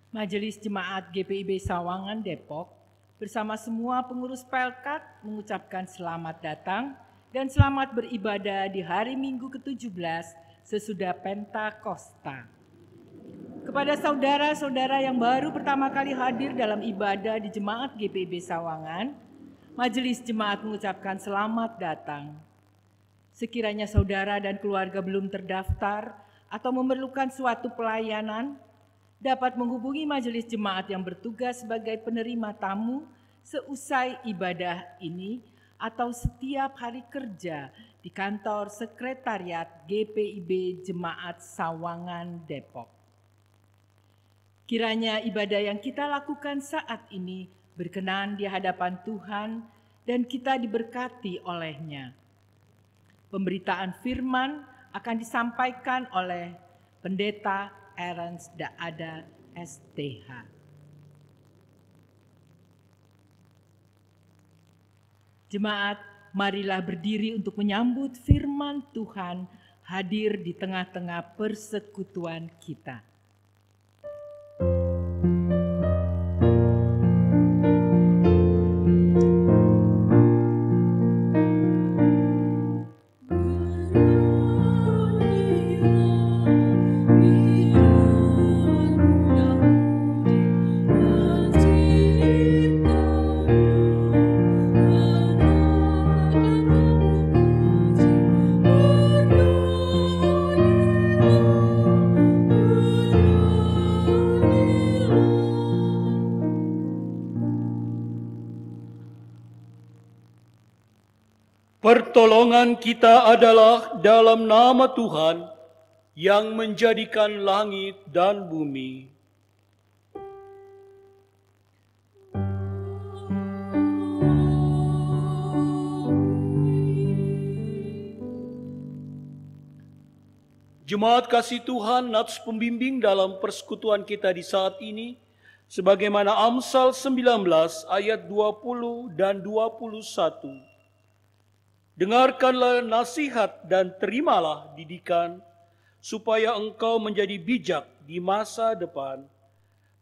Majelis Jemaat GPIB Sawangan Depok bersama semua pengurus Pelkat mengucapkan selamat datang dan selamat beribadah di hari Minggu ke-17 sesudah Pentakosta. Kepada saudara-saudara yang baru pertama kali hadir dalam ibadah di Jemaat GPIB Sawangan, Majelis Jemaat mengucapkan selamat datang. Sekiranya saudara dan keluarga belum terdaftar atau memerlukan suatu pelayanan, dapat menghubungi Majelis Jemaat yang bertugas sebagai penerima tamu seusai ibadah ini atau setiap hari kerja di kantor Sekretariat GPIB Jemaat Sawangan Depok. Kiranya ibadah yang kita lakukan saat ini berkenan di hadapan Tuhan dan kita diberkati oleh-Nya. Pemberitaan firman akan disampaikan oleh Pendeta Ernst Daada STH. Jemaat, marilah berdiri untuk menyambut firman Tuhan hadir di tengah-tengah persekutuan kita. Pertolongan kita adalah dalam nama Tuhan yang menjadikan langit dan bumi. Jemaat kasih Tuhan atas pembimbing dalam persekutuan kita di saat ini, sebagaimana Amsal 19 ayat 20 dan 21. Dengarkanlah nasihat dan terimalah didikan, supaya engkau menjadi bijak di masa depan.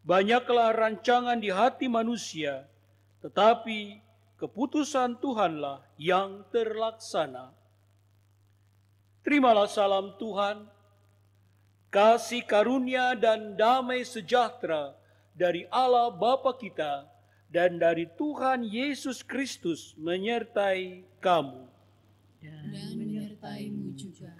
Banyaklah rancangan di hati manusia, tetapi keputusan Tuhanlah yang terlaksana. Terimalah salam Tuhan, kasih karunia dan damai sejahtera dari Allah Bapa kita dan dari Tuhan Yesus Kristus menyertai kamu. Dan menyertaimu juga.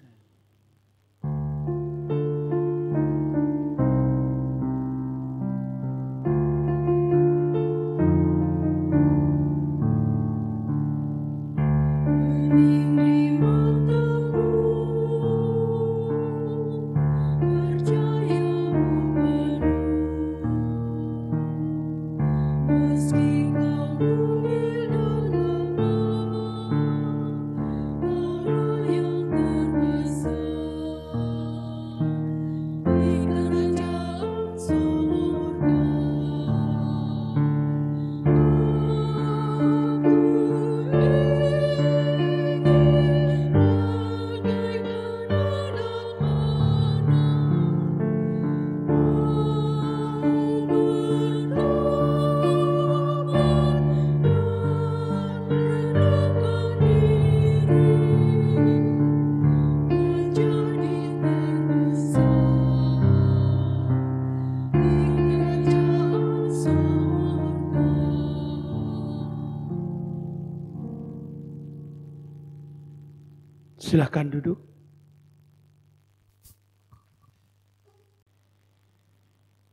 Silakan duduk.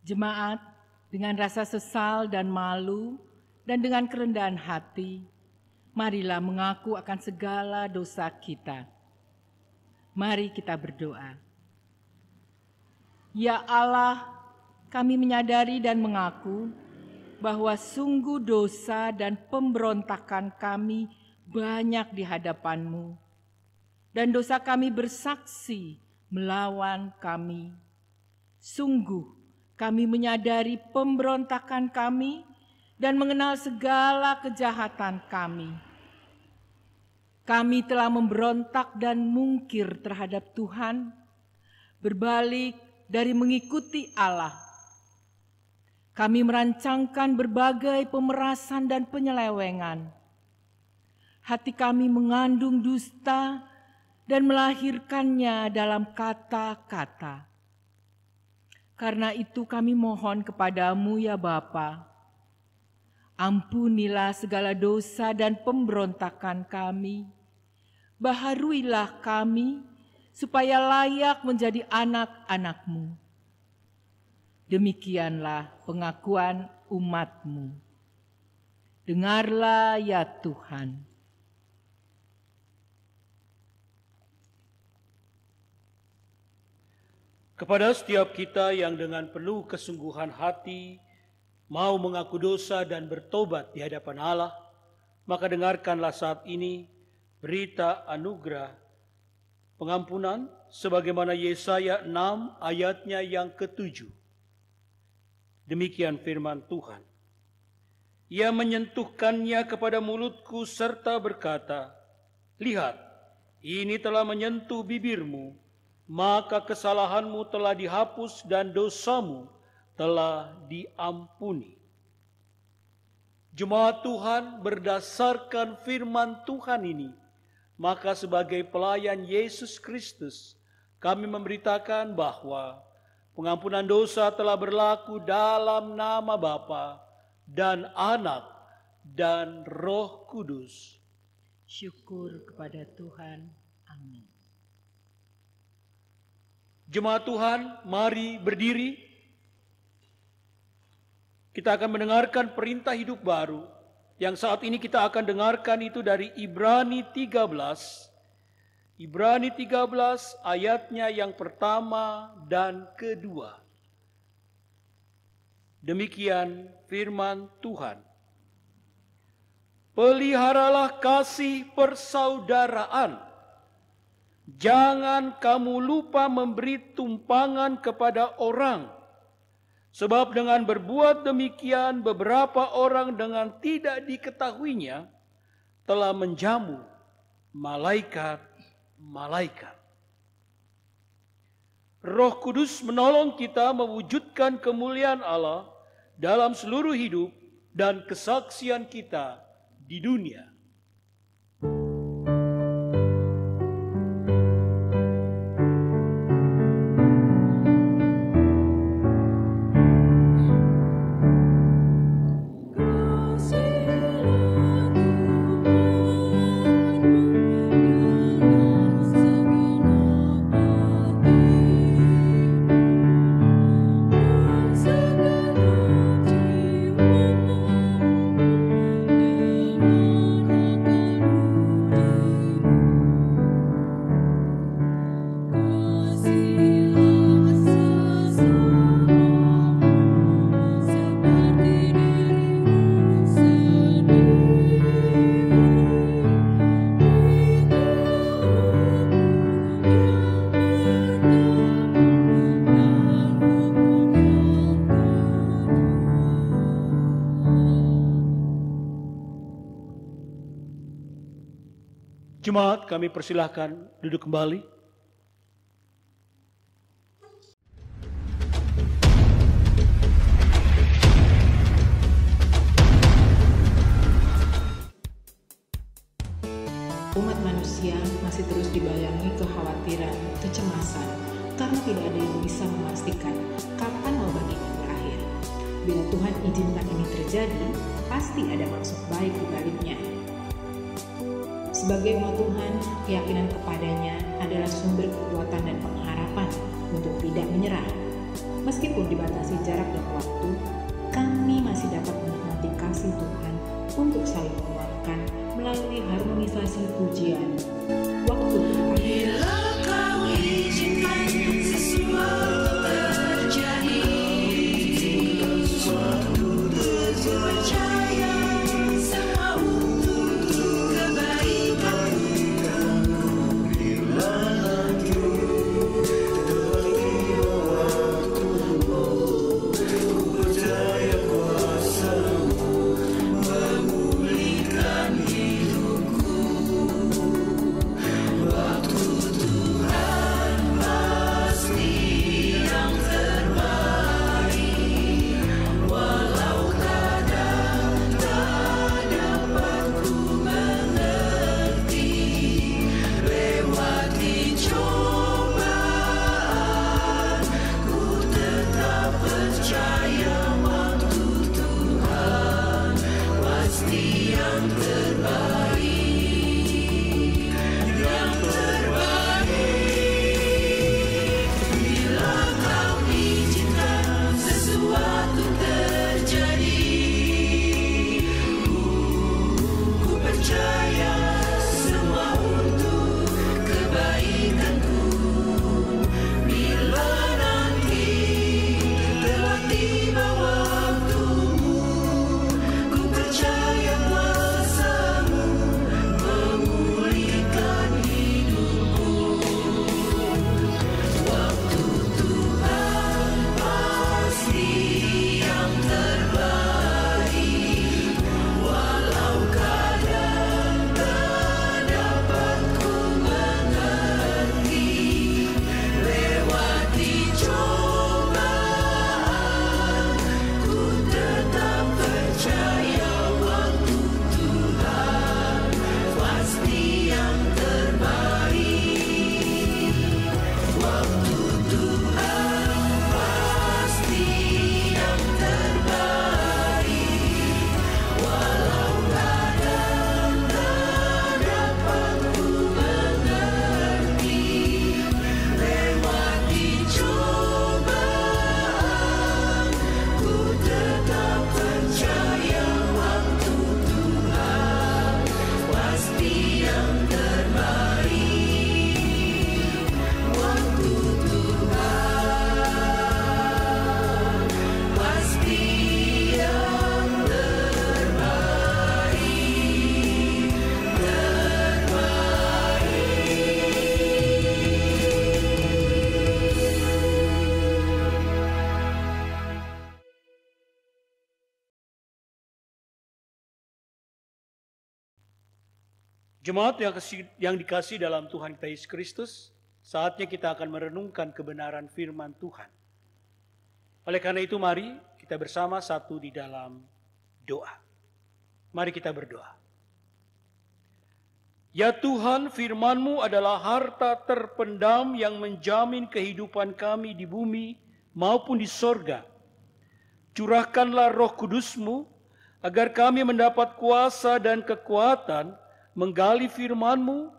Jemaat, dengan rasa sesal dan malu dan dengan kerendahan hati, marilah mengaku akan segala dosa kita. Mari kita berdoa. Ya Allah, kami menyadari dan mengaku bahwa sungguh dosa dan pemberontakan kami banyak di hadapan-Mu. Dan dosa kami bersaksi melawan kami. Sungguh kami menyadari pemberontakan kami dan mengenal segala kejahatan kami. Kami telah memberontak dan mungkir terhadap Tuhan, berbalik dari mengikuti Allah. Kami merancangkan berbagai pemerasan dan penyelewengan. Hati kami mengandung dusta dan melahirkannya dalam kata-kata. Karena itu kami mohon kepadamu ya Bapa, ampunilah segala dosa dan pemberontakan kami. Baharuilah kami supaya layak menjadi anak-anak-Mu. Demikianlah pengakuan umat-Mu. Dengarlah ya Tuhan. Kepada setiap kita yang dengan penuh kesungguhan hati mau mengaku dosa dan bertobat di hadapan Allah, maka dengarkanlah saat ini berita anugerah pengampunan sebagaimana Yesaya 6 ayatnya yang ke-7. Demikian firman Tuhan. Ia menyentuhkannya kepada mulutku serta berkata, lihat, ini telah menyentuh bibirmu, maka kesalahanmu telah dihapus dan dosamu telah diampuni. Jemaat Tuhan, berdasarkan firman Tuhan ini, maka sebagai pelayan Yesus Kristus, kami memberitakan bahwa pengampunan dosa telah berlaku dalam nama Bapa dan Anak dan Roh Kudus. Syukur kepada Tuhan. Amin. Jemaat Tuhan, mari berdiri. Kita akan mendengarkan perintah hidup baru yang saat ini kita akan dengarkan itu dari Ibrani 13. Ibrani 13 ayatnya yang pertama dan kedua. Demikian firman Tuhan. Peliharalah kasih persaudaraan. Jangan kamu lupa memberi tumpangan kepada orang. Sebab dengan berbuat demikian beberapa orang dengan tidak diketahuinya telah menjamu malaikat-malaikat. Roh Kudus menolong kita mewujudkan kemuliaan Allah dalam seluruh hidup dan kesaksian kita di dunia. Jemaat, kami persilahkan duduk kembali. Umat manusia masih terus dibayangi kekhawatiran, kecemasan, karena tidak ada yang bisa memastikan kapan wabah ini berakhir. Bila Tuhan izinkan ini terjadi, pasti ada maksud baik di baliknya. Sebagai umat Tuhan, keyakinan kepadanya adalah sumber kekuatan dan pengharapan untuk tidak menyerah. Meskipun dibatasi jarak dan waktu, kami masih dapat menikmati kasih Tuhan untuk saling menguatkan melalui harmonisasi pujian. Waktu Bila kau izinkan sesuatu terjadi, sesuatu percaya semua untuk kebaikan. Bila aku terima waktumu, ku percaya kuasa-Mu memulihkan hidupku. Waktu Jemaat yang dikasih dalam Tuhan kita Yesus Kristus, saatnya kita akan merenungkan kebenaran firman Tuhan. Oleh karena itu mari kita bersama satu di dalam doa. Mari kita berdoa. Ya Tuhan, firman-Mu adalah harta terpendam yang menjamin kehidupan kami di bumi maupun di sorga. Curahkanlah Roh Kudus-Mu agar kami mendapat kuasa dan kekuatan menggali firman-Mu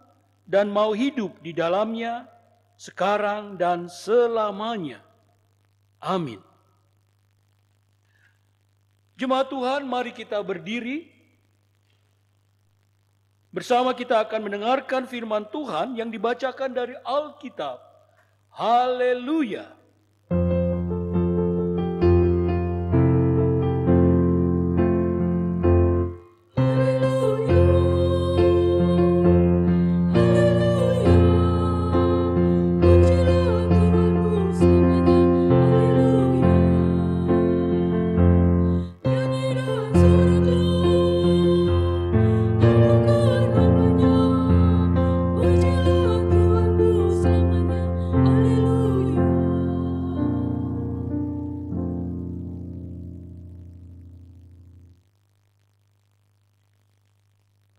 dan mau hidup di dalamnya sekarang dan selamanya. Amin. Jemaat Tuhan, mari kita berdiri. Bersama kita akan mendengarkan firman Tuhan yang dibacakan dari Alkitab. Haleluya.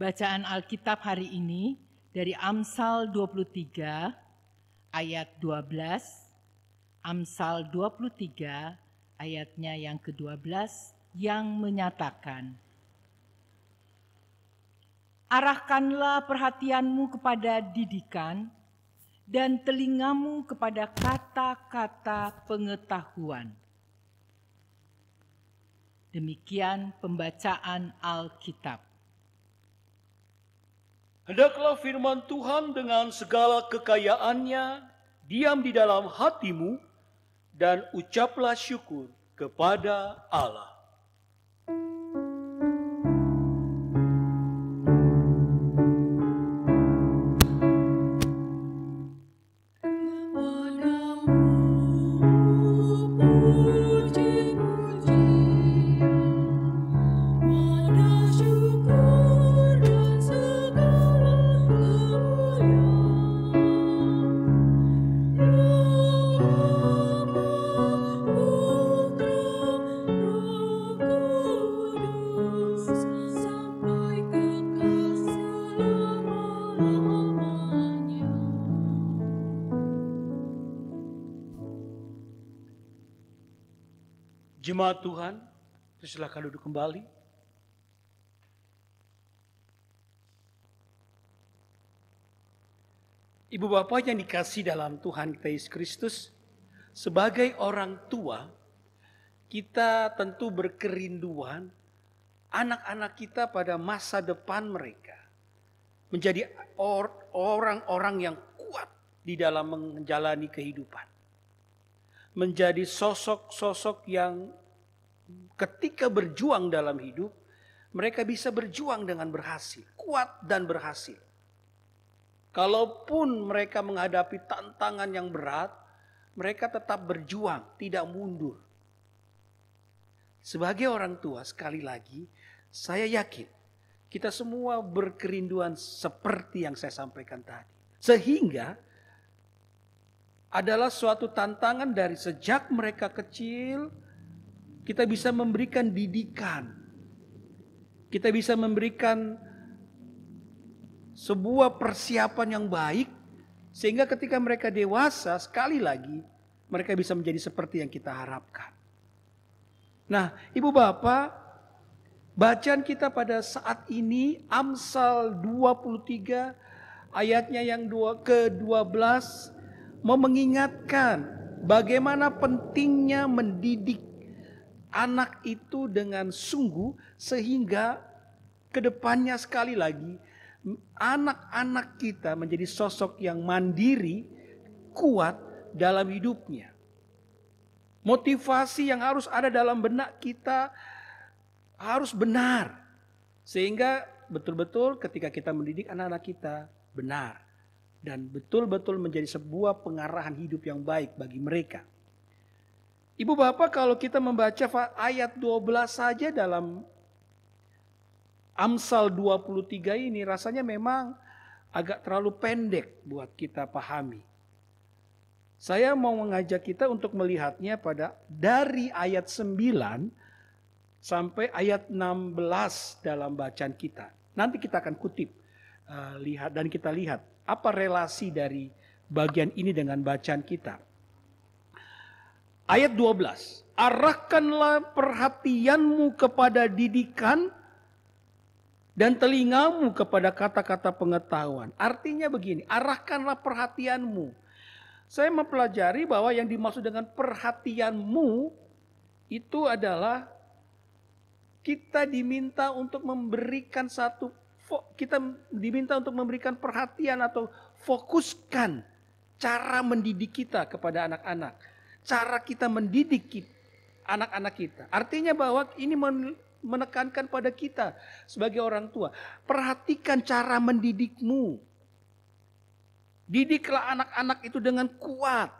Bacaan Alkitab hari ini dari Amsal 23 ayat 12, Amsal 23 ayatnya yang ke-12 yang menyatakan, arahkanlah perhatianmu kepada didikan dan telingamu kepada kata-kata pengetahuan. Demikian pembacaan Alkitab. Hendaklah firman Tuhan dengan segala kekayaannya diam di dalam hatimu dan ucaplah syukur kepada Allah. Jemaat Tuhan, silakan duduk kembali. Ibu bapak yang dikasih dalam Tuhan kita Yesus Kristus, sebagai orang tua, kita tentu berkerinduan anak-anak kita pada masa depan mereka menjadi orang-orang yang kuat di dalam menjalani kehidupan. Menjadi sosok-sosok yang ketika berjuang dalam hidup, mereka bisa berjuang dengan berhasil, kuat dan berhasil. Kalaupun mereka menghadapi tantangan yang berat, mereka tetap berjuang, tidak mundur. Sebagai orang tua, sekali lagi, saya yakin kita semua berkerinduan seperti yang saya sampaikan tadi. Sehingga adalah suatu tantangan dari sejak mereka kecil, kita bisa memberikan didikan. Kita bisa memberikan sebuah persiapan yang baik, sehingga ketika mereka dewasa, sekali lagi, mereka bisa menjadi seperti yang kita harapkan. Nah, Ibu Bapak, bacaan kita pada saat ini, Amsal 23, ayatnya yang ke-12, mau mengingatkan bagaimana pentingnya mendidik anak itu dengan sungguh sehingga kedepannya sekali lagi anak-anak kita menjadi sosok yang mandiri, kuat dalam hidupnya. Motivasi yang harus ada dalam benak kita harus benar. Sehingga betul-betul ketika kita mendidik anak-anak kita benar. Dan betul-betul menjadi sebuah pengarahan hidup yang baik bagi mereka. Ibu bapak, kalau kita membaca ayat 12 saja dalam Amsal 23 ini rasanya memang agak terlalu pendek buat kita pahami. Saya mau mengajak kita untuk melihatnya dari ayat 9 sampai ayat 16 dalam bacaan kita. Nanti kita akan kutip, lihat apa relasi dari bagian ini dengan bacaan kita. Ayat 12, arahkanlah perhatianmu kepada didikan dan telingamu kepada kata-kata pengetahuan. Artinya begini, arahkanlah perhatianmu. Saya mempelajari bahwa yang dimaksud dengan perhatianmu itu adalah kita diminta untuk memberikan perhatian atau fokuskan cara mendidik kita kepada anak-anak. Cara kita mendidik anak-anak kita. Artinya bahwa ini menekankan pada kita sebagai orang tua. Perhatikan cara mendidikmu. Didiklah anak-anak itu dengan kuat,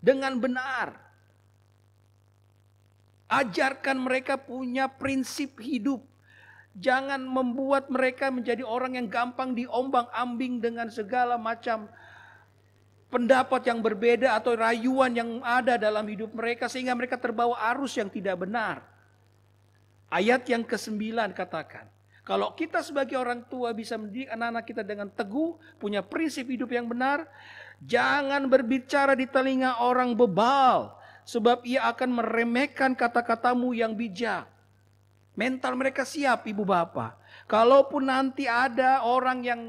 dengan benar. Ajarkan mereka punya prinsip hidup. Jangan membuat mereka menjadi orang yang gampang diombang-ambing dengan segala macam pendapat yang berbeda atau rayuan yang ada dalam hidup mereka sehingga mereka terbawa arus yang tidak benar. Ayat yang ke-9 katakan, kalau kita sebagai orang tua bisa mendidik anak-anak kita dengan teguh, punya prinsip hidup yang benar, jangan berbicara di telinga orang bebal, sebab ia akan meremehkan kata-katamu yang bijak. Mental mereka siap, ibu bapak. Kalaupun nanti ada orang yang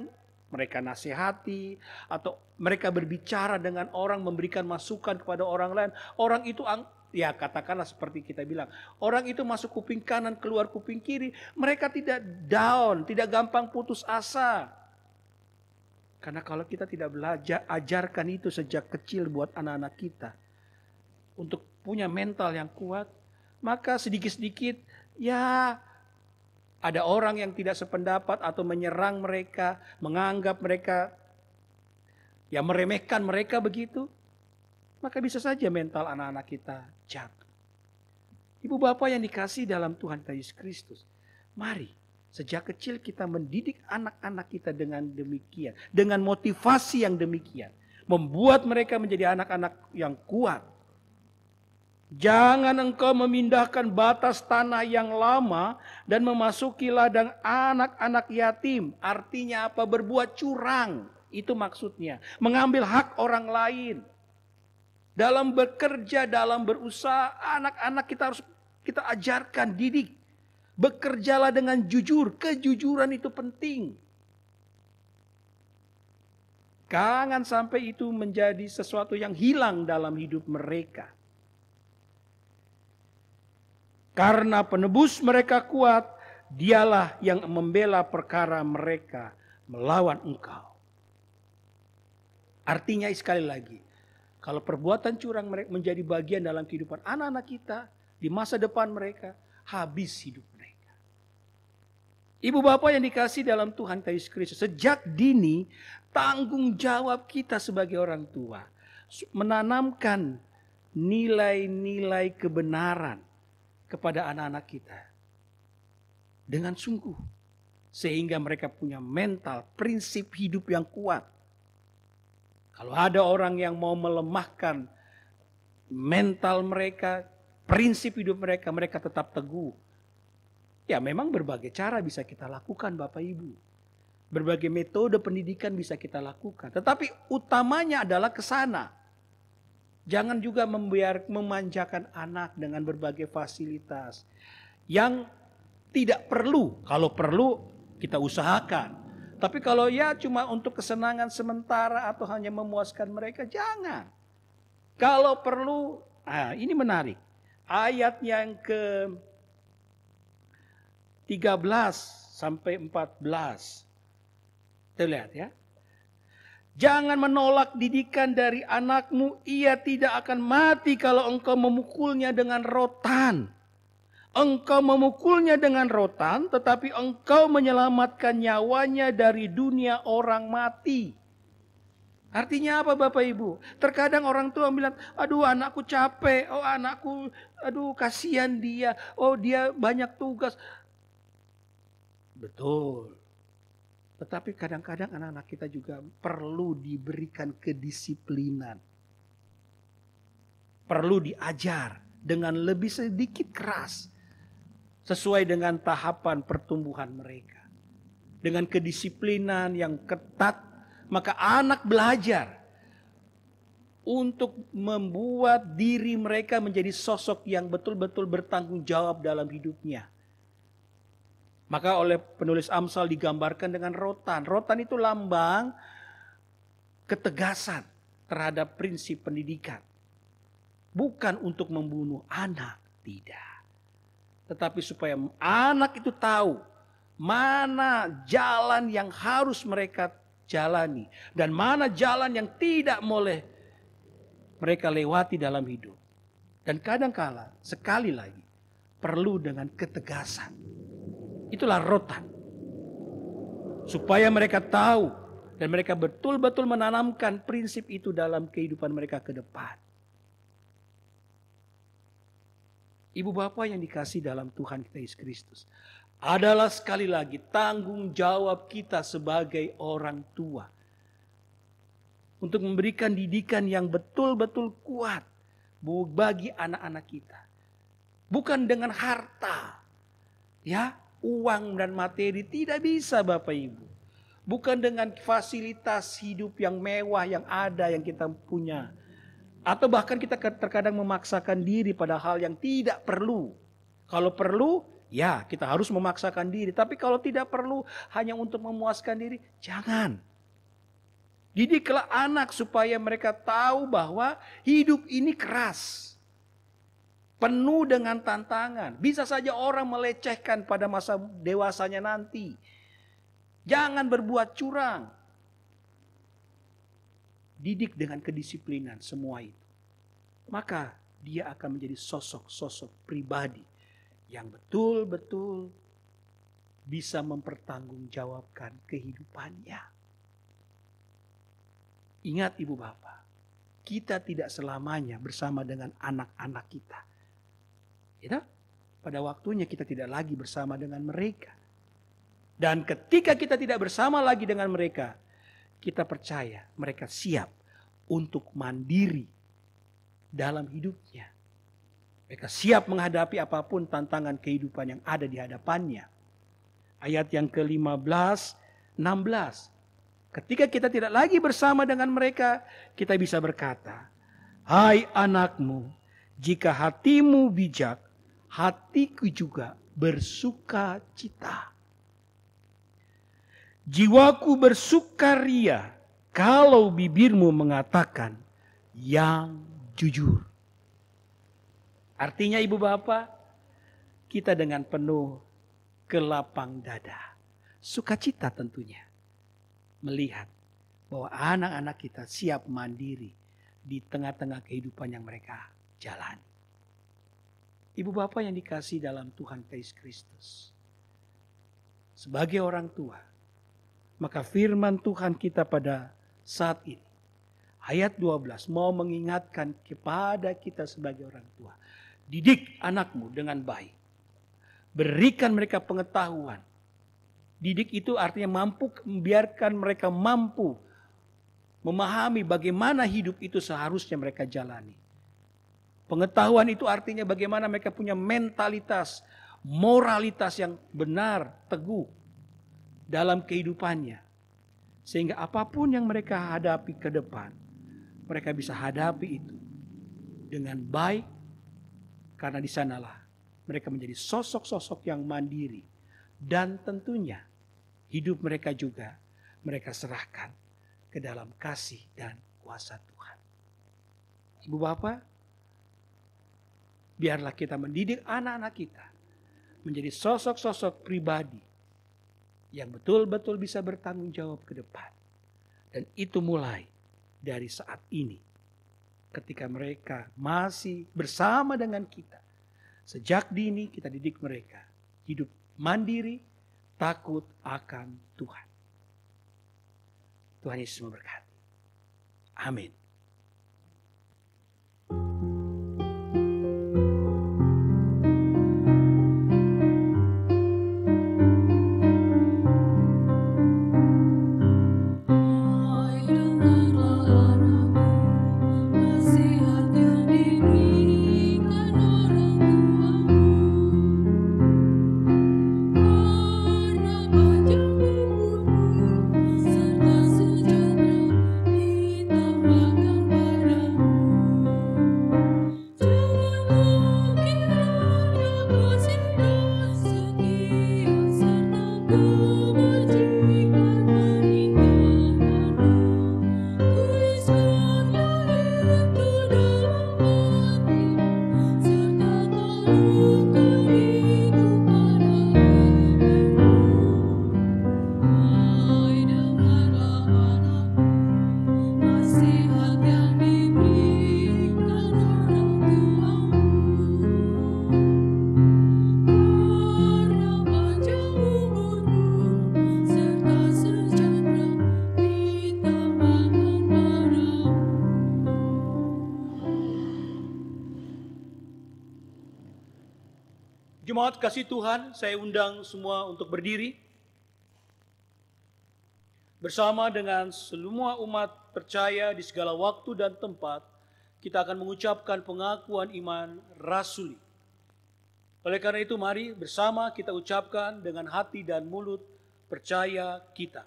mereka nasihati atau mereka berbicara dengan orang, memberikan masukan kepada orang lain, orang itu ya katakanlah seperti kita bilang, orang itu masuk kuping kanan keluar kuping kiri, mereka tidak down, tidak gampang putus asa. Karena kalau kita tidak belajar, ajarkan itu sejak kecil buat anak-anak kita untuk punya mental yang kuat, maka sedikit-sedikit ya ada orang yang tidak sependapat atau menyerang mereka, menganggap mereka, ya meremehkan mereka begitu, maka bisa saja mental anak-anak kita jatuh. Ibu bapak yang dikasihi dalam Tuhan Yesus Kristus, mari sejak kecil kita mendidik anak-anak kita dengan demikian, dengan motivasi yang demikian, membuat mereka menjadi anak-anak yang kuat. Jangan engkau memindahkan batas tanah yang lama dan memasuki ladang anak-anak yatim. Artinya apa? Berbuat curang. Itu maksudnya. Mengambil hak orang lain. Dalam bekerja, dalam berusaha, anak-anak kita harus kita ajarkan, didik. Bekerjalah dengan jujur. Kejujuran itu penting. Jangan sampai itu menjadi sesuatu yang hilang dalam hidup mereka. Karena penebus mereka kuat, dialah yang membela perkara mereka melawan engkau. Artinya sekali lagi, kalau perbuatan curang mereka menjadi bagian dalam kehidupan anak-anak kita, di masa depan mereka, habis hidup mereka. Ibu bapak yang dikasihi dalam Tuhan Yesus Kristus, sejak dini tanggung jawab kita sebagai orang tua menanamkan nilai-nilai kebenaran kepada anak-anak kita dengan sungguh, sehingga mereka punya mental, prinsip hidup yang kuat. Kalau ada orang yang mau melemahkan mental mereka, prinsip hidup mereka, mereka tetap teguh. Ya memang berbagai cara bisa kita lakukan Bapak Ibu. Berbagai metode pendidikan bisa kita lakukan. Tetapi utamanya adalah ke sana. Jangan juga memanjakan anak dengan berbagai fasilitas yang tidak perlu. Kalau perlu kita usahakan. Tapi kalau ya cuma untuk kesenangan sementara atau hanya memuaskan mereka, jangan. Kalau perlu, ini menarik. Ayat yang ke 13 sampai 14. Kita lihat ya. Jangan menolak didikan dari anakmu, ia tidak akan mati kalau engkau memukulnya dengan rotan. Engkau memukulnya dengan rotan, tetapi engkau menyelamatkan nyawanya dari dunia orang mati. Artinya apa Bapak Ibu? Terkadang orang tua bilang, aduh anakku capek, oh anakku, aduh kasihan dia, oh dia banyak tugas. Betul. Tetapi kadang-kadang anak-anak kita juga perlu diberikan kedisiplinan. Perlu diajar dengan lebih sedikit keras. Sesuai dengan tahapan pertumbuhan mereka. Dengan kedisiplinan yang ketat, maka anak belajar untuk membuat diri mereka menjadi sosok yang betul-betul bertanggung jawab dalam hidupnya. Maka oleh penulis Amsal digambarkan dengan rotan. Rotan itu lambang ketegasan terhadap prinsip pendidikan. Bukan untuk membunuh anak, tidak. Tetapi supaya anak itu tahu mana jalan yang harus mereka jalani. Dan mana jalan yang tidak boleh mereka lewati dalam hidup. Dan kadangkala, sekali lagi, perlu dengan ketegasan. Itulah rotan. Supaya mereka tahu dan mereka betul-betul menanamkan prinsip itu dalam kehidupan mereka ke depan. Ibu bapak yang dikasihi dalam Tuhan kita Yesus Kristus. Adalah sekali lagi tanggung jawab kita sebagai orang tua. Untuk memberikan didikan yang betul-betul kuat bagi anak-anak kita. Bukan dengan harta. Ya, uang dan materi tidak bisa Bapak Ibu. Bukan dengan fasilitas hidup yang mewah yang ada yang kita punya. Atau bahkan kita terkadang memaksakan diri pada hal yang tidak perlu. Kalau perlu, ya kita harus memaksakan diri. Tapi kalau tidak perlu hanya untuk memuaskan diri, jangan. Didiklah anak supaya mereka tahu bahwa hidup ini keras. Penuh dengan tantangan. Bisa saja orang melecehkan pada masa dewasanya nanti. Jangan berbuat curang. Didik dengan kedisiplinan semua itu. Maka dia akan menjadi sosok-sosok pribadi yang betul-betul bisa mempertanggungjawabkan kehidupannya. Ingat ibu bapak, kita tidak selamanya bersama dengan anak-anak kita. Ya, pada waktunya kita tidak lagi bersama dengan mereka. Dan ketika kita tidak bersama lagi dengan mereka, kita percaya mereka siap untuk mandiri dalam hidupnya. Mereka siap menghadapi apapun tantangan kehidupan yang ada di hadapannya. Ayat yang ke-15, 16. Ketika kita tidak lagi bersama dengan mereka, kita bisa berkata, "Hai anakmu, jika hatimu bijak, hatiku juga bersuka cita. Jiwaku bersukaria kalau bibirmu mengatakan yang jujur." Artinya ibu bapak, kita dengan penuh kelapang dada. Sukacita tentunya. Melihat bahwa anak-anak kita siap mandiri di tengah-tengah kehidupan yang mereka jalani. Ibu bapak yang dikasihi dalam Tuhan Yesus Kristus. Sebagai orang tua, maka firman Tuhan kita pada saat ini, ayat 12 mau mengingatkan kepada kita sebagai orang tua. Didik anakmu dengan baik. Berikan mereka pengetahuan. Didik itu artinya membiarkan mereka mampu memahami bagaimana hidup itu seharusnya mereka jalani. Pengetahuan itu artinya bagaimana mereka punya mentalitas, moralitas yang benar, teguh dalam kehidupannya. Sehingga apapun yang mereka hadapi ke depan, mereka bisa hadapi itu dengan baik. Karena di sanalah mereka menjadi sosok-sosok yang mandiri. Dan tentunya hidup mereka juga mereka serahkan ke dalam kasih dan kuasa Tuhan. Ibu bapak, biarlah kita mendidik anak-anak kita menjadi sosok-sosok pribadi yang betul-betul bisa bertanggung jawab ke depan. Dan itu mulai dari saat ini. Ketika mereka masih bersama dengan kita. Sejak dini kita didik mereka. Hidup mandiri, takut akan Tuhan. Tuhan Yesus memberkati. Amin. Jemaat kasih Tuhan, saya undang semua untuk berdiri. Bersama dengan semua umat percaya di segala waktu dan tempat, kita akan mengucapkan pengakuan iman rasuli. Oleh karena itu, mari bersama kita ucapkan dengan hati dan mulut percaya kita.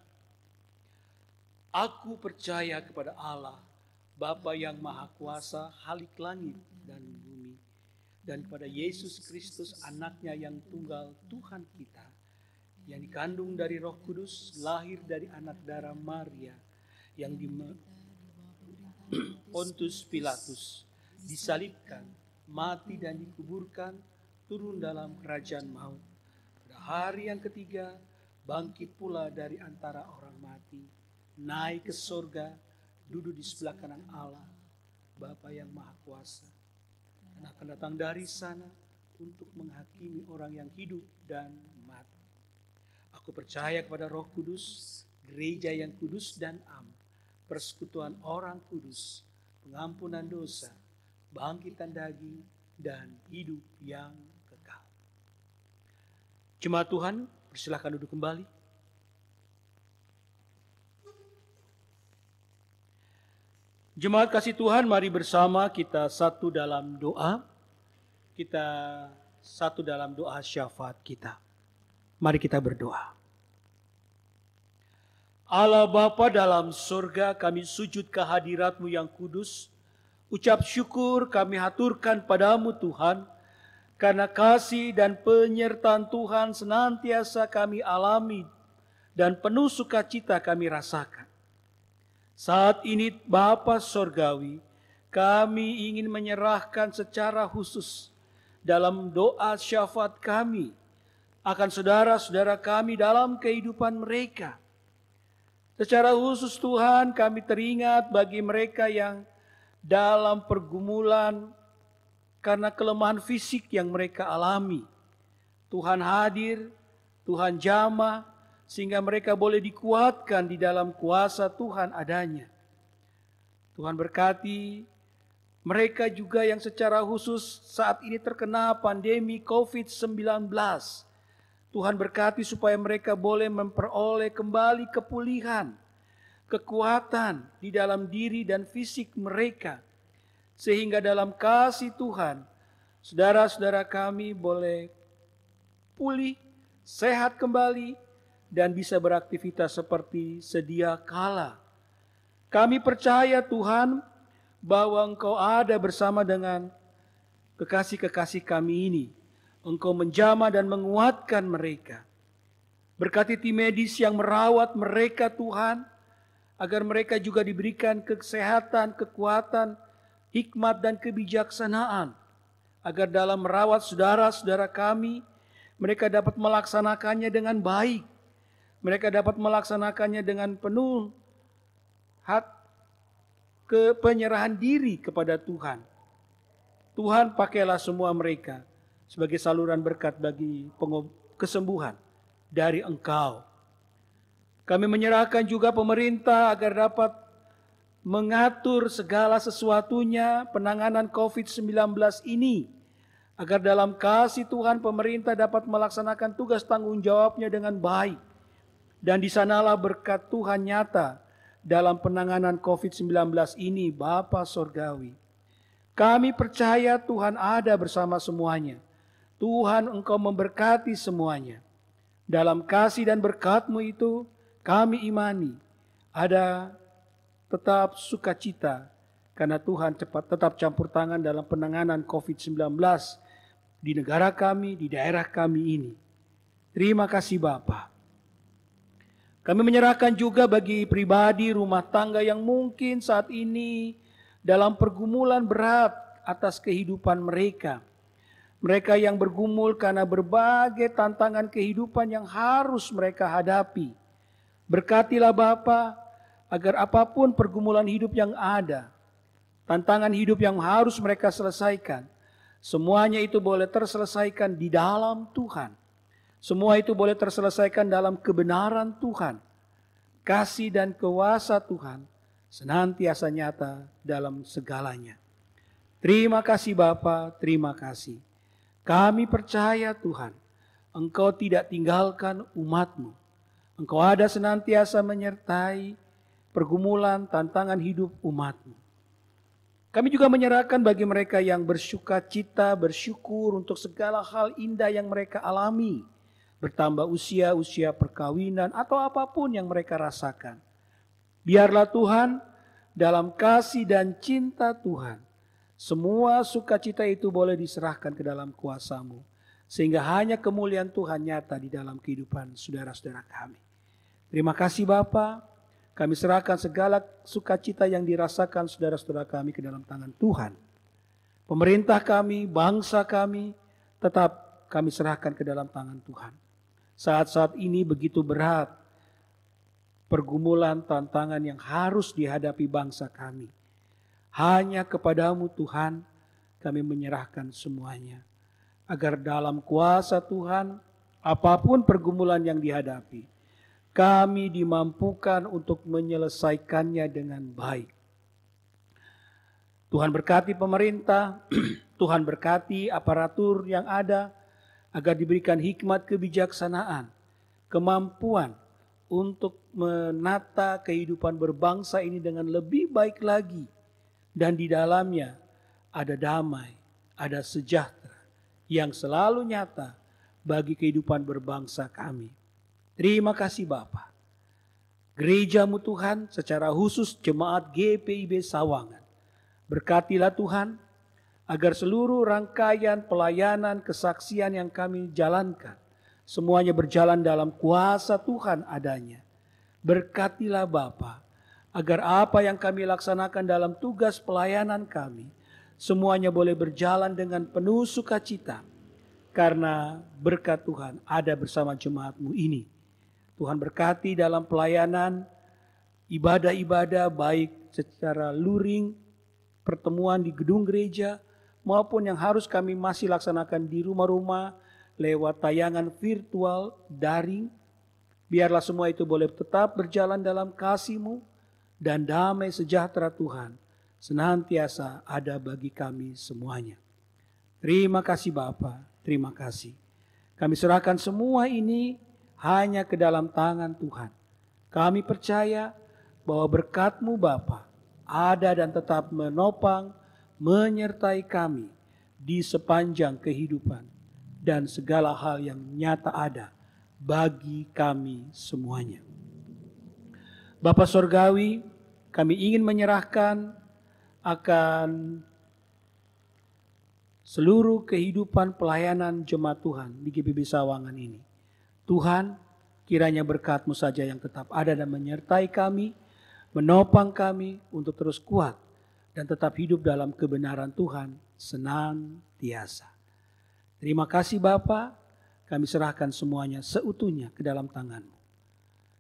Aku percaya kepada Allah, Bapa yang Maha Kuasa, Khalik langit dan bumi, dan kepada Yesus Kristus, anaknya yang tunggal, Tuhan kita, yang dikandung dari Roh Kudus, lahir dari anak darah Maria, yang di Pontius Pilatus, disalibkan, mati dan dikuburkan, turun dalam kerajaan maut. Pada hari yang ketiga, bangkit pula dari antara orang mati, naik ke sorga, duduk di sebelah kanan Allah, Bapa yang Maha Kuasa, dan akan datang dari sana untuk menghakimi orang yang hidup dan mati. Aku percaya kepada Roh Kudus, gereja yang kudus dan am, persekutuan orang kudus, pengampunan dosa, bangkitan daging, dan hidup yang kekal. Jemaat Tuhan, persilakan duduk kembali. Jemaat kasih Tuhan, mari bersama kita satu dalam doa. Kita satu dalam doa syafaat kita. Mari kita berdoa. Allah Bapa dalam surga, kami sujud kehadirat-Mu yang kudus. Ucap syukur kami haturkan padamu Tuhan, karena kasih dan penyertaan Tuhan senantiasa kami alami dan penuh sukacita kami rasakan. Saat ini Bapa Sorgawi, kami ingin menyerahkan secara khusus dalam doa syafaat kami akan saudara-saudara kami dalam kehidupan mereka. Secara khusus Tuhan, kami teringat bagi mereka yang dalam pergumulan karena kelemahan fisik yang mereka alami. Tuhan hadir, Tuhan jamah, sehingga mereka boleh dikuatkan di dalam kuasa Tuhan adanya. Tuhan berkati mereka juga yang secara khusus saat ini terkena pandemi COVID-19. Tuhan berkati supaya mereka boleh memperoleh kembali kepulihan, kekuatan di dalam diri dan fisik mereka. Sehingga dalam kasih Tuhan, saudara-saudara kami boleh pulih, sehat kembali, dan bisa beraktivitas seperti sedia kala. Kami percaya Tuhan bahwa Engkau ada bersama dengan kekasih-kekasih kami ini. Engkau menjamah dan menguatkan mereka. Berkati tim medis yang merawat mereka Tuhan, agar mereka juga diberikan kesehatan, kekuatan, hikmat dan kebijaksanaan. Agar dalam merawat saudara-saudara kami, mereka dapat melaksanakannya dengan baik. Mereka dapat melaksanakannya dengan penuh penyerahan diri kepada Tuhan. Tuhan, pakailah semua mereka sebagai saluran berkat bagi kesembuhan dari Engkau. Kami menyerahkan juga pemerintah agar dapat mengatur segala sesuatunya penanganan COVID-19 ini. Agar dalam kasih Tuhan pemerintah dapat melaksanakan tugas tanggung jawabnya dengan baik. Dan di sanalah berkat Tuhan nyata dalam penanganan COVID-19 ini, Bapa Sorgawi. Kami percaya Tuhan ada bersama semuanya. Tuhan, Engkau memberkati semuanya. Dalam kasih dan berkat-Mu itu, kami imani ada tetap sukacita, karena Tuhan tetap campur tangan dalam penanganan COVID-19 di negara kami, di daerah kami ini. Terima kasih Bapa. Kami menyerahkan juga bagi pribadi rumah tangga yang mungkin saat ini dalam pergumulan berat atas kehidupan mereka. Mereka yang bergumul karena berbagai tantangan kehidupan yang harus mereka hadapi. Berkatilah Bapa, agar apapun pergumulan hidup yang ada, tantangan hidup yang harus mereka selesaikan, semuanya itu boleh terselesaikan di dalam Tuhan. Semua itu boleh terselesaikan dalam kebenaran Tuhan. Kasih dan kuasa Tuhan senantiasa nyata dalam segalanya. Terima kasih Bapa, terima kasih. Kami percaya Tuhan, Engkau tidak tinggalkan umat-Mu. Engkau ada senantiasa menyertai pergumulan, tantangan hidup umat-Mu. Kami juga menyerahkan bagi mereka yang bersuka cita, bersyukur untuk segala hal indah yang mereka alami. Bertambah usia perkawinan atau apapun yang mereka rasakan. Biarlah Tuhan dalam kasih dan cinta Tuhan, semua sukacita itu boleh diserahkan ke dalam kuasa-Mu. Sehingga hanya kemuliaan Tuhan nyata di dalam kehidupan saudara-saudara kami. Terima kasih Bapa, kami serahkan segala sukacita yang dirasakan saudara-saudara kami ke dalam tangan Tuhan. Pemerintah kami, bangsa kami, tetap kami serahkan ke dalam tangan Tuhan. Saat-saat ini begitu berat pergumulan, tantangan yang harus dihadapi bangsa kami. Hanya kepadamu Tuhan kami menyerahkan semuanya. Agar dalam kuasa Tuhan, apapun pergumulan yang dihadapi, kami dimampukan untuk menyelesaikannya dengan baik. Tuhan berkati pemerintah, Tuhan berkati aparatur yang ada, agar diberikan hikmat kebijaksanaan, kemampuan untuk menata kehidupan berbangsa ini dengan lebih baik lagi. Dan di dalamnya ada damai, ada sejahtera yang selalu nyata bagi kehidupan berbangsa kami. Terima kasih Bapa. Gereja-Mu Tuhan, secara khusus jemaat GPIB Sawangan. Berkatilah Tuhan, agar seluruh rangkaian pelayanan kesaksian yang kami jalankan, semuanya berjalan dalam kuasa Tuhan adanya. Berkatilah Bapa, agar apa yang kami laksanakan dalam tugas pelayanan kami, semuanya boleh berjalan dengan penuh sukacita. Karena berkat Tuhan ada bersama jemaat-Mu ini. Tuhan berkati dalam pelayanan, ibadah-ibadah baik secara luring, pertemuan di gedung gereja, maupun yang harus kami masih laksanakan di rumah-rumah, lewat tayangan virtual, daring. Biarlah semua itu boleh tetap berjalan dalam kasih-Mu, dan damai sejahtera Tuhan senantiasa ada bagi kami semuanya. Terima kasih Bapa, terima kasih. Kami serahkan semua ini hanya ke dalam tangan Tuhan. Kami percaya bahwa berkat-Mu Bapa ada dan tetap menopang, menyertai kami di sepanjang kehidupan dan segala hal yang nyata ada bagi kami semuanya. Bapa Sorgawi, kami ingin menyerahkan akan seluruh kehidupan pelayanan jemaat Tuhan di GPIB Sawangan ini. Tuhan, kiranya berkat-Mu saja yang tetap ada dan menyertai kami, menopang kami untuk terus kuat dan tetap hidup dalam kebenaran Tuhan senantiasa. Terima kasih Bapa, kami serahkan semuanya seutuhnya ke dalam tangan-Mu.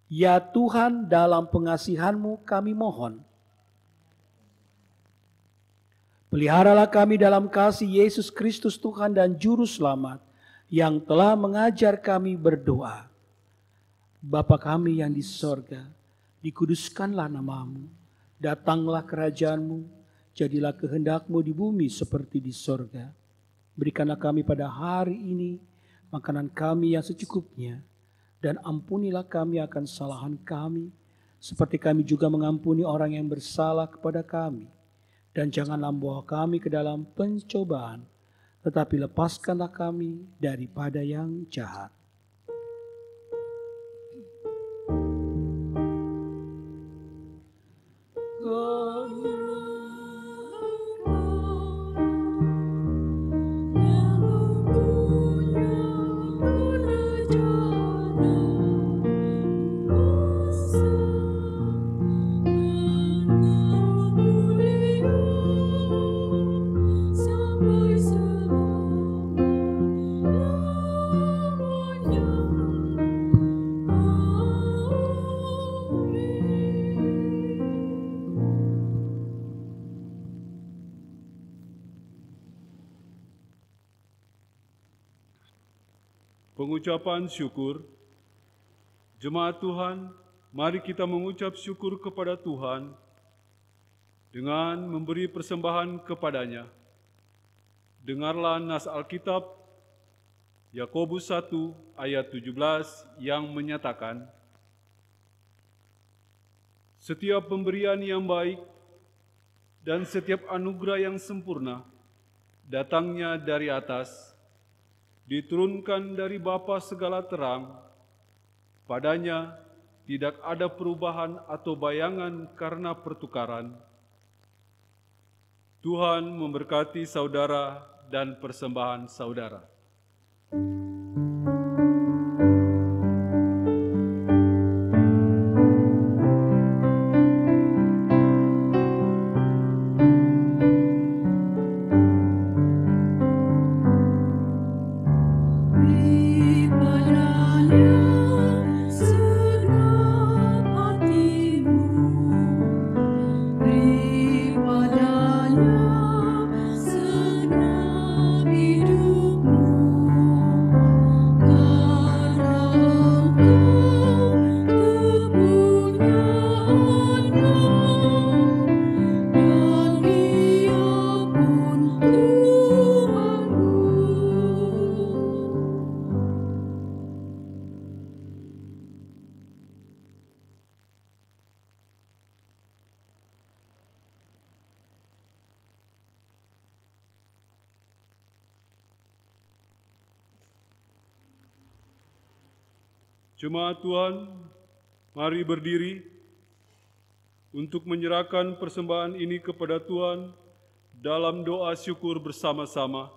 Ya Tuhan, dalam pengasihan-Mu kami mohon, peliharalah kami dalam kasih Yesus Kristus Tuhan dan Juru Selamat yang telah mengajar kami berdoa. Bapa kami yang di sorga, dikuduskanlah nama-Mu, datanglah kerajaan-Mu, jadilah kehendak-Mu di bumi seperti di sorga. Berikanlah kami pada hari ini makanan kami yang secukupnya, dan ampunilah kami akan kesalahan kami, seperti kami juga mengampuni orang yang bersalah kepada kami. Dan janganlah membawa kami ke dalam pencobaan, tetapi lepaskanlah kami daripada yang jahat. Pengucapan syukur. Jemaat Tuhan, mari kita mengucap syukur kepada Tuhan dengan memberi persembahan kepadanya. Dengarlah nas Alkitab Yakobus 1 ayat 17 yang menyatakan, setiap pemberian yang baik dan setiap anugerah yang sempurna datangnya dari atas, diturunkan dari Bapa segala terang. Padanya tidak ada perubahan atau bayangan karena pertukaran. Tuhan memberkati saudara dan persembahan saudara. Jemaat Tuhan, mari berdiri untuk menyerahkan persembahan ini kepada Tuhan dalam doa syukur bersama-sama.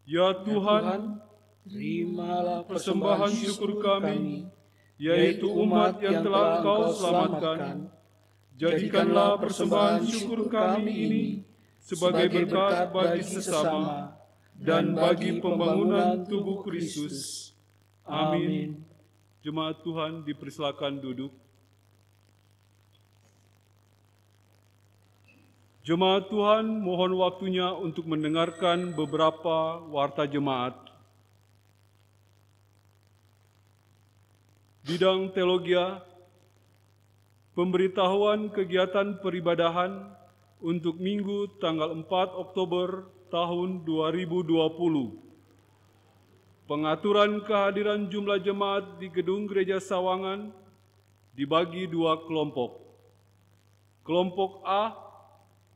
Ya Tuhan, terimalah persembahan syukur kami, yaitu umat yang telah Engkau selamatkan. Jadikanlah persembahan syukur kami ini sebagai berkat bagi sesama dan bagi pembangunan tubuh Kristus. Amin. Jemaat Tuhan dipersilakan duduk. Jemaat Tuhan mohon waktunya untuk mendengarkan beberapa warta jemaat. Bidang teologia, pemberitahuan kegiatan peribadahan untuk Minggu tanggal 4 Oktober tahun 2020. Pengaturan kehadiran jumlah jemaat di Gedung Gereja Sawangan dibagi dua kelompok. Kelompok A,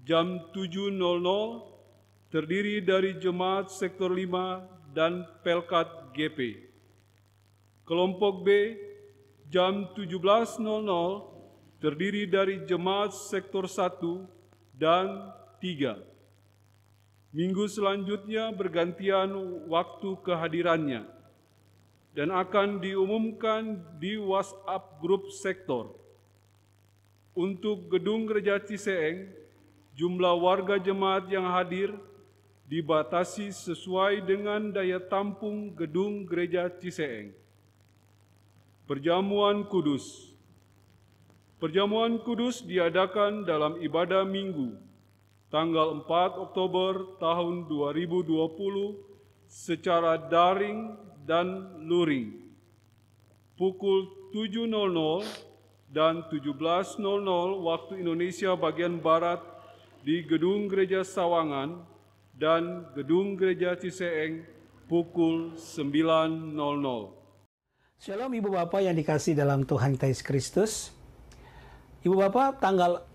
jam 7.00, terdiri dari jemaat sektor 5 dan Pelkat GP. Kelompok B, jam 17.00, terdiri dari jemaat sektor 1 dan 3. Minggu selanjutnya bergantian waktu kehadirannya dan akan diumumkan di WhatsApp grup sektor. Untuk Gedung Gereja Ciseeng, jumlah warga jemaat yang hadir dibatasi sesuai dengan daya tampung Gedung Gereja Ciseeng. Perjamuan Kudus. Perjamuan Kudus diadakan dalam ibadah Minggu tanggal 4 Oktober tahun 2020 secara daring dan luring. Pukul 7.00 dan 17.00 waktu Indonesia bagian Barat di Gedung Gereja Sawangan dan Gedung Gereja Ciseeng pukul 9.00. Shalom Ibu Bapak yang dikasihi dalam Tuhan Yesus Kristus. Ibu Bapak, tanggal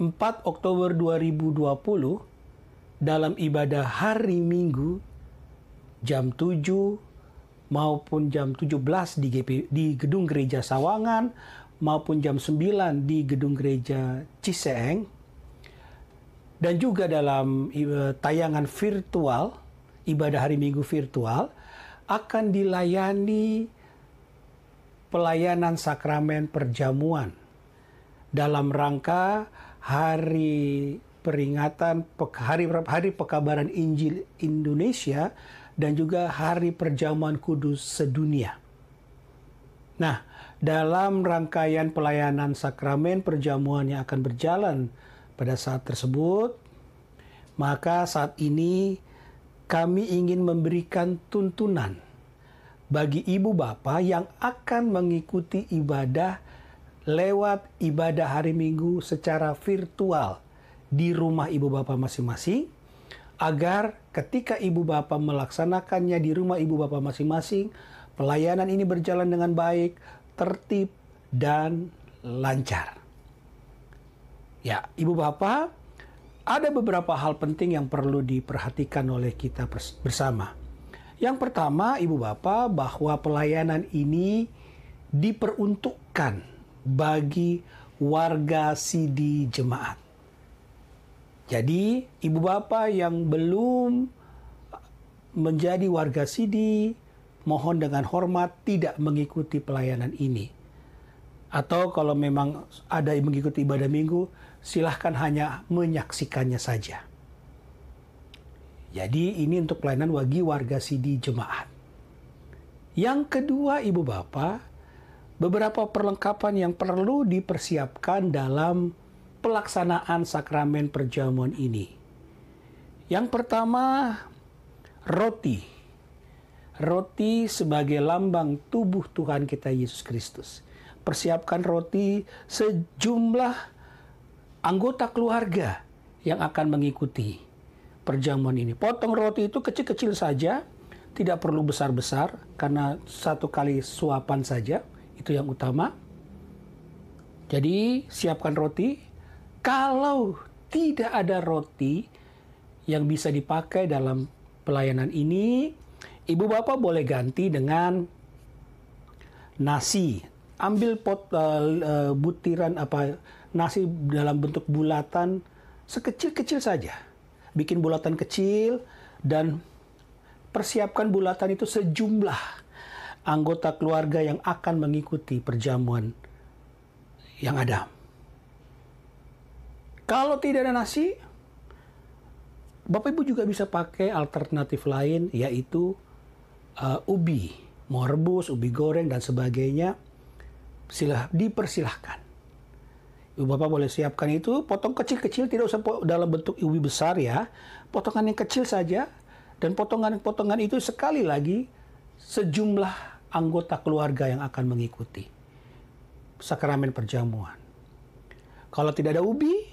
4 Oktober 2020 dalam ibadah hari Minggu jam 7 maupun jam 17 di Gedung Gereja Sawangan maupun jam 9 di Gedung Gereja Ciseeng, dan juga dalam tayangan virtual, ibadah hari Minggu virtual, akan dilayani pelayanan sakramen perjamuan dalam rangka hari peringatan Hari Pekabaran Injil Indonesia dan juga Hari Perjamuan Kudus Sedunia. Nah, dalam rangkaian pelayanan sakramen perjamuan yang akan berjalan pada saat tersebut, maka saat ini kami ingin memberikan tuntunan bagi ibu bapa yang akan mengikuti ibadah lewat ibadah hari Minggu secara virtual di rumah ibu bapa masing-masing, agar ketika ibu bapak melaksanakannya di rumah ibu bapak masing-masing, pelayanan ini berjalan dengan baik, tertib, dan lancar. Ya, ibu bapak, ada beberapa hal penting yang perlu diperhatikan oleh kita bersama. Yang pertama, ibu bapak, bahwa pelayanan ini diperuntukkan bagi warga sidi jemaat. Jadi, ibu bapak yang belum menjadi warga sidi, mohon dengan hormat tidak mengikuti pelayanan ini. Atau kalau memang ada yang mengikuti ibadah minggu, silahkan hanya menyaksikannya saja. Jadi ini untuk pelayanan bagi warga sidi jemaat. Yang kedua, ibu bapak, beberapa perlengkapan yang perlu dipersiapkan dalam pelaksanaan sakramen perjamuan ini. Yang pertama, roti. Roti sebagai lambang tubuh Tuhan kita Yesus Kristus. Persiapkan roti sejumlah anggota keluarga yang akan mengikuti perjamuan ini. Potong roti itu kecil-kecil saja, tidak perlu besar-besar, karena satu kali suapan saja, itu yang utama. Jadi, siapkan roti. Kalau tidak ada roti yang bisa dipakai dalam pelayanan ini, ibu bapak boleh ganti dengan nasi. Ambil butiran nasi dalam bentuk bulatan sekecil-kecil saja. Bikin bulatan kecil dan persiapkan bulatan itu sejumlah anggota keluarga yang akan mengikuti perjamuan yang ada. Kalau tidak ada nasi, Bapak Ibu juga bisa pakai alternatif lain, yaitu ubi. Mau rebus, ubi goreng, dan sebagainya. Dipersilahkan. Ibu bapak boleh siapkan itu, potong kecil-kecil, tidak usah dalam bentuk ubi besar ya. Potongan yang kecil saja, dan potongan-potongan itu sekali lagi sejumlah anggota keluarga yang akan mengikuti sakramen perjamuan. Kalau tidak ada ubi,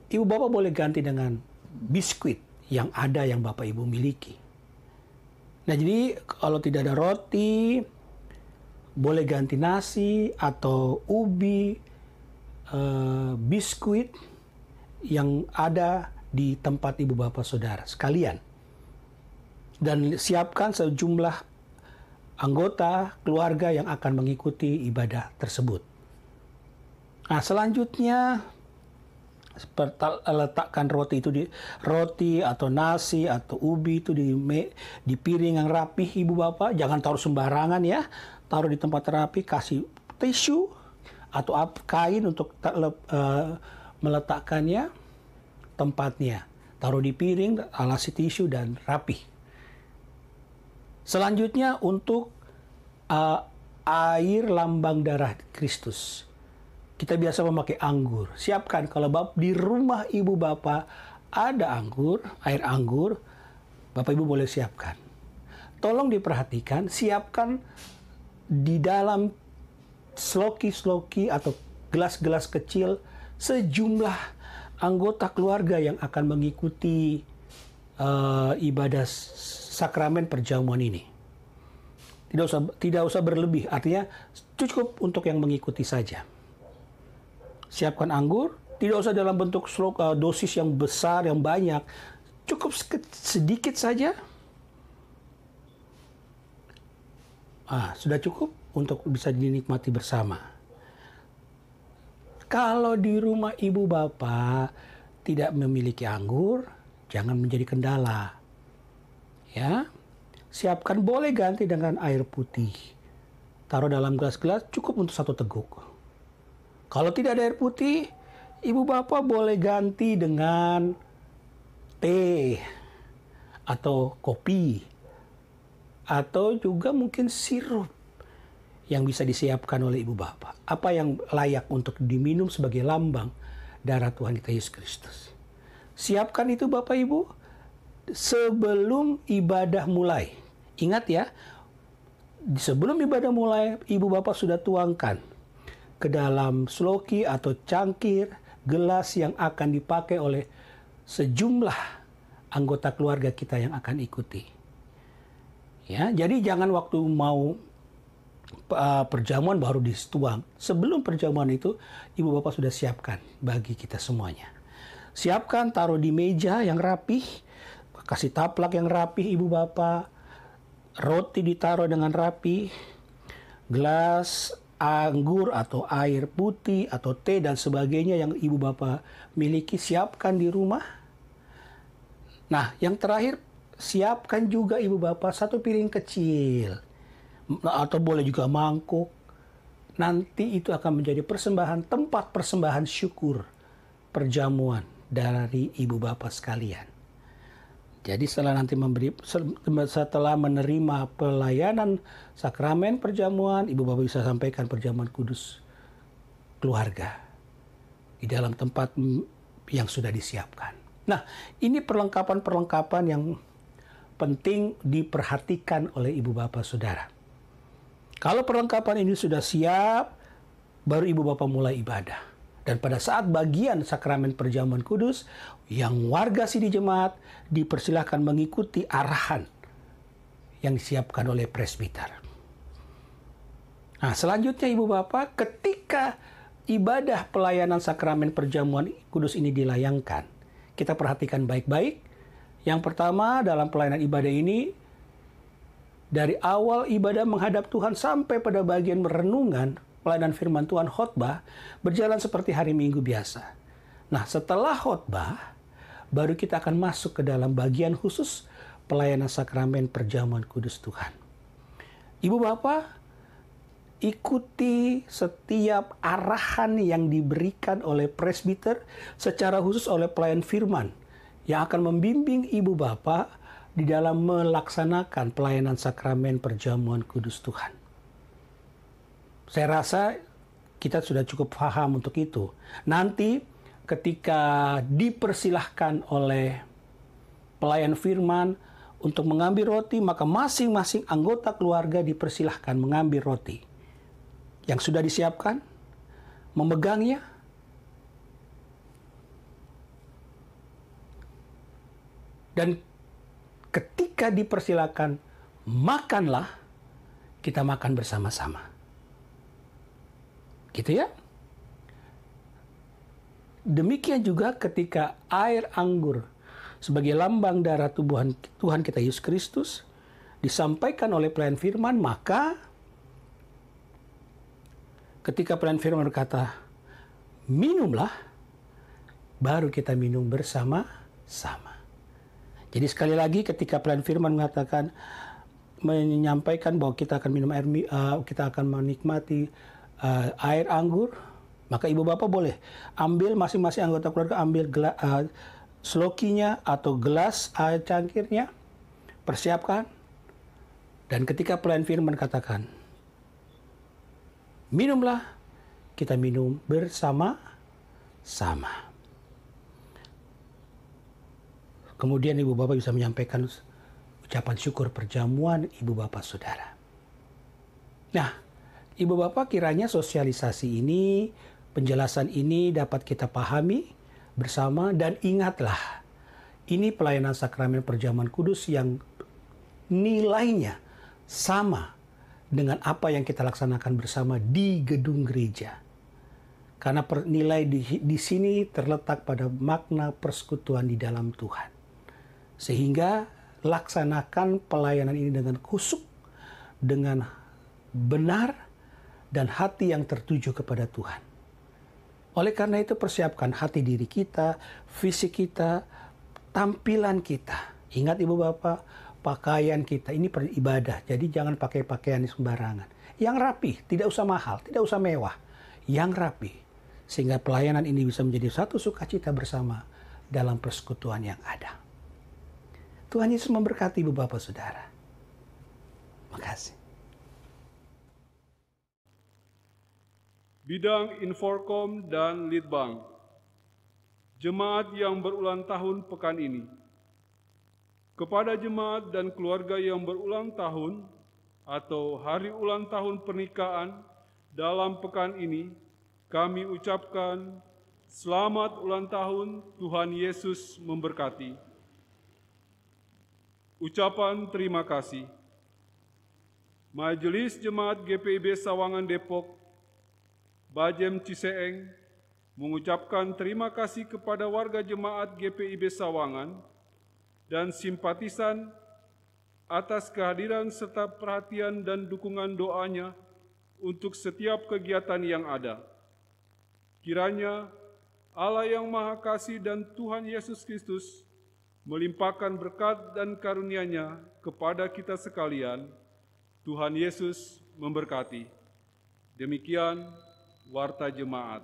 ibu bapak boleh ganti dengan biskuit yang ada yang bapak ibu miliki. Nah, jadi kalau tidak ada roti, boleh ganti nasi atau ubi, biskuit yang ada di tempat ibu bapak saudara sekalian. Dan siapkan sejumlah anggota keluarga yang akan mengikuti ibadah tersebut. Nah, selanjutnya letakkan roti atau nasi atau ubi itu di piring yang rapih ibu bapak. Jangan taruh sembarangan ya. Taruh di tempat rapi, kasih tisu atau kain untuk meletakkannya tempatnya. Taruh di piring, alasi tisu dan rapi. Selanjutnya untuk air lambang darah Kristus. Kita biasa memakai anggur. Siapkan kalau di rumah ibu bapak ada anggur, air anggur, bapak ibu boleh siapkan. Tolong diperhatikan, siapkan di dalam sloki-sloki atau gelas-gelas kecil sejumlah anggota keluarga yang akan mengikuti ibadah sakramen perjamuan ini. Tidak usah berlebih, artinya cukup untuk yang mengikuti saja. Siapkan anggur, tidak usah dalam bentuk dosis yang besar, yang banyak. Cukup sedikit saja. Sudah cukup untuk bisa dinikmati bersama. Kalau di rumah ibu bapak tidak memiliki anggur, jangan menjadi kendala. Ya, siapkan, boleh ganti dengan air putih. Taruh dalam gelas-gelas, cukup untuk 1 teguk. Kalau tidak ada air putih, ibu bapak boleh ganti dengan teh atau kopi. Atau juga mungkin sirup yang bisa disiapkan oleh ibu bapak. Apa yang layak untuk diminum sebagai lambang darah Tuhan kita Yesus Kristus. Siapkan itu bapak ibu sebelum ibadah mulai. Ingat ya, sebelum ibadah mulai, ibu bapak sudah tuangkan ke dalam sloki atau cangkir, gelas yang akan dipakai oleh sejumlah anggota keluarga kita yang akan ikuti. Ya, jadi jangan waktu mau perjamuan baru dituang. Sebelum perjamuan itu, Ibu Bapak sudah siapkan bagi kita semuanya. Siapkan, taruh di meja yang rapih, kasih taplak yang rapih Ibu Bapak, roti ditaruh dengan rapih, gelas anggur atau air putih atau teh dan sebagainya yang Ibu Bapak miliki, siapkan di rumah. Nah, yang terakhir, siapkan juga Ibu Bapak satu piring kecil atau boleh juga mangkuk. Nanti itu akan menjadi persembahan, tempat persembahan syukur perjamuan dari Ibu Bapak sekalian. Jadi setelah menerima pelayanan sakramen perjamuan, Ibu Bapak bisa sampaikan perjamuan kudus keluarga di dalam tempat yang sudah disiapkan. Nah, ini perlengkapan-perlengkapan yang penting diperhatikan oleh Ibu Bapak Saudara. Kalau perlengkapan ini sudah siap, baru Ibu Bapak mulai ibadah. Dan pada saat bagian sakramen perjamuan kudus, yang warga sidi jemaat dipersilahkan mengikuti arahan yang disiapkan oleh presbiter. Nah, selanjutnya Ibu Bapak, ketika ibadah pelayanan sakramen perjamuan kudus ini dilayangkan, kita perhatikan baik-baik. Yang pertama, dalam pelayanan ibadah ini, dari awal ibadah menghadap Tuhan sampai pada bagian merenungan, pelayanan firman Tuhan khotbah, berjalan seperti hari Minggu biasa. Nah, setelah khotbah, baru kita akan masuk ke dalam bagian khusus pelayanan sakramen perjamuan kudus Tuhan. Ibu Bapak, ikuti setiap arahan yang diberikan oleh presbiter, secara khusus oleh pelayan firman, yang akan membimbing Ibu Bapak di dalam melaksanakan pelayanan sakramen perjamuan kudus Tuhan. Saya rasa kita sudah cukup paham untuk itu. Nanti ketika dipersilahkan oleh pelayan firman untuk mengambil roti, maka masing-masing anggota keluarga dipersilahkan mengambil roti yang sudah disiapkan, memegangnya, dan ketika dipersilakan, makanlah, kita makan bersama-sama. Gitu ya. Demikian juga ketika air anggur sebagai lambang darah Tuhan kita Yesus Kristus disampaikan oleh pelayan firman, maka ketika pelayan firman berkata, minumlah, baru kita minum bersama-sama. Jadi sekali lagi ketika pelayan firman menyampaikan bahwa kita akan minum kita akan menikmati air anggur, maka Ibu Bapak boleh ambil, masing-masing anggota keluarga ambil slokinya atau gelas air cangkirnya, persiapkan. Dan ketika pelayan firman katakan, minumlah, kita minum bersama-sama. Kemudian Ibu Bapak bisa menyampaikan ucapan syukur perjamuan Ibu Bapak Saudara. Nah, Ibu Bapak, kiranya sosialisasi ini, penjelasan ini dapat kita pahami bersama, dan ingatlah, ini pelayanan sakramen perjamuan kudus yang nilainya sama dengan apa yang kita laksanakan bersama di gedung gereja. Karena nilai di sini terletak pada makna persekutuan di dalam Tuhan. Sehingga laksanakan pelayanan ini dengan khusyuk, dengan benar, dan hati yang tertuju kepada Tuhan. Oleh karena itu persiapkan hati diri kita, fisik kita, tampilan kita. Ingat Ibu Bapak, pakaian kita ini beribadah, jadi jangan pakai pakaian sembarangan. Yang rapi, tidak usah mahal, tidak usah mewah. Yang rapi, sehingga pelayanan ini bisa menjadi satu sukacita bersama dalam persekutuan yang ada. Tuhan Yesus memberkati Ibu Bapak Saudara. Makasih. Bidang Inforkom dan Litbang, jemaat yang berulang tahun pekan ini. Kepada jemaat dan keluarga yang berulang tahun atau hari ulang tahun pernikahan dalam pekan ini, kami ucapkan selamat ulang tahun, Tuhan Yesus memberkati. Ucapan terima kasih. Majelis Jemaat GPIB Sawangan Depok, Bajem Ciseeng, mengucapkan terima kasih kepada warga jemaat GPIB Sawangan dan simpatisan atas kehadiran serta perhatian dan dukungan doanya untuk setiap kegiatan yang ada. Kiranya Allah yang Maha Kasih dan Tuhan Yesus Kristus melimpahkan berkat dan karunia-Nya kepada kita sekalian. Tuhan Yesus memberkati. Demikian Warta Jemaat.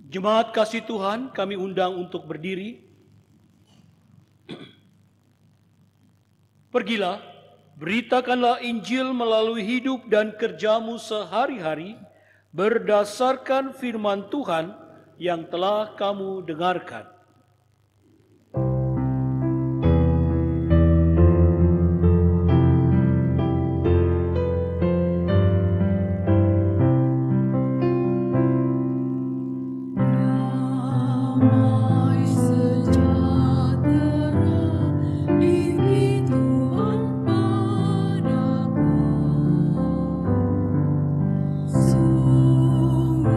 Jemaat kasih Tuhan, kami undang untuk berdiri. Pergilah, beritakanlah Injil melalui hidup dan kerjamu sehari-hari berdasarkan firman Tuhan yang telah kamu dengarkan. Damai sejahtera diberi Tuhan padaku. Sungguh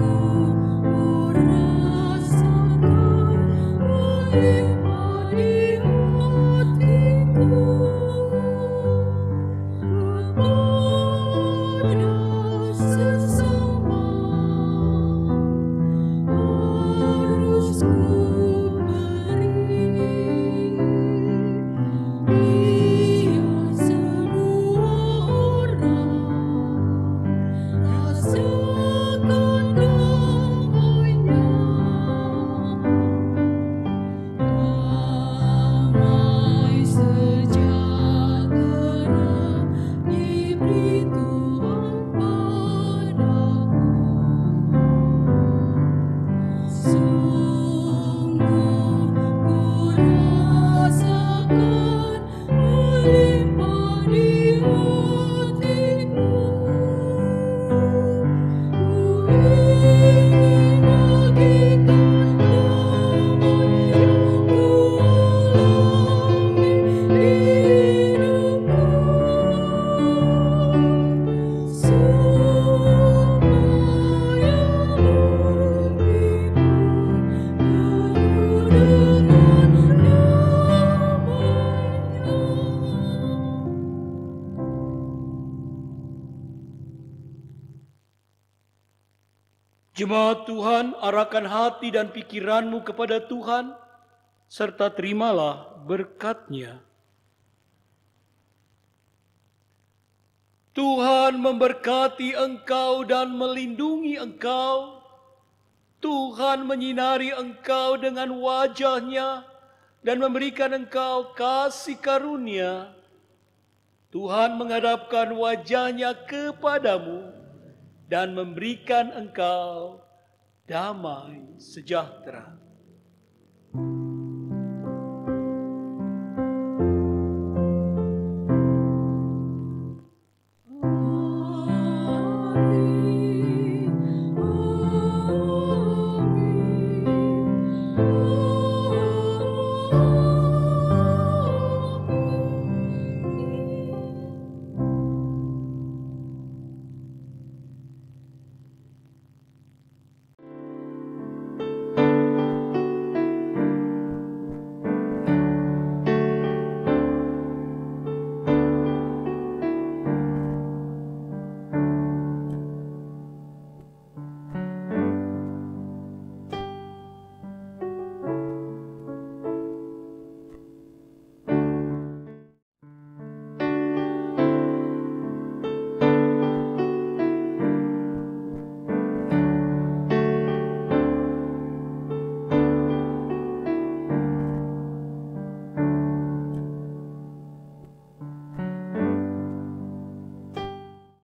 ku rasakan melimpah di hatiku. Kepada sesama harus ku beri, biar semua orang rasakan damai-Nya. Damai sejahtera diberi Tuhan padaku. Sungguh ku rasakan melimpah di hatiku. Ku ingin bagikan damai yang ku alami di hidupku, supaya bumi Jemaat Tuhan, arahkan hati dan pikiranmu kepada Tuhan, serta terimalah berkat-Nya. Tuhan memberkati engkau dan melindungi engkau. Tuhan menyinari engkau dengan wajah-Nya dan memberikan engkau kasih karunia. Tuhan menghadapkan wajah-Nya kepadamu dan memberikan engkau damai sejahtera.